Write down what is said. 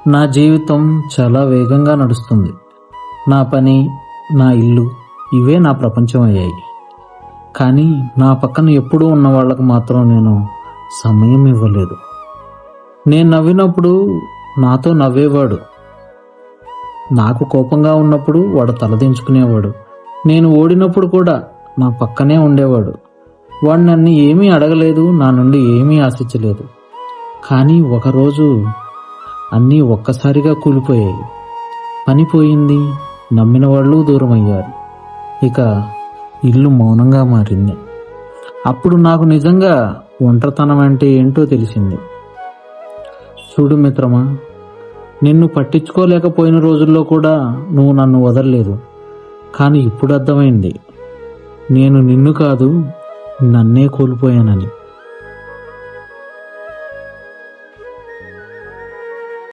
నా జీవితం చాలా వేగంగా నడుస్తుంది. నా పని, నా ఇల్లు ఇవే నా ప్రపంచం అయ్యాయి. కానీ నా పక్కన ఎప్పుడూ ఉన్న వాళ్ళకు మాత్రం నేను సమయం ఇవ్వలేదు. నేను నవ్వినప్పుడు నాతో నవ్వేవాడు. నాకు కోపంగా ఉన్నప్పుడు వాడు తలదించుకునేవాడు. నేను ఓడినప్పుడు కూడా నా పక్కనే ఉండేవాడు. వాడు నన్ను ఏమీ అడగలేదు, నా నుండి ఏమీ ఆశించలేదు. కానీ ఒకరోజు అన్నీ ఒక్కసారిగా కూలిపోయాయి. పని పోయింది, నమ్మిన వాళ్ళు దూరం అయ్యారు. ఇక ఇల్లు మౌనంగా మారింది. అప్పుడు నాకు నిజంగా ఒంటరితనం అంటే ఏంటో తెలిసింది. చూడు మిత్రమా, నిన్ను పట్టించుకోలేకపోయిన రోజుల్లో కూడా నువ్వు నన్ను వదలలేదు. కానీ ఇప్పుడు అర్థమైంది, నేను నిన్ను కాదు నన్నే కోల్పోయానని.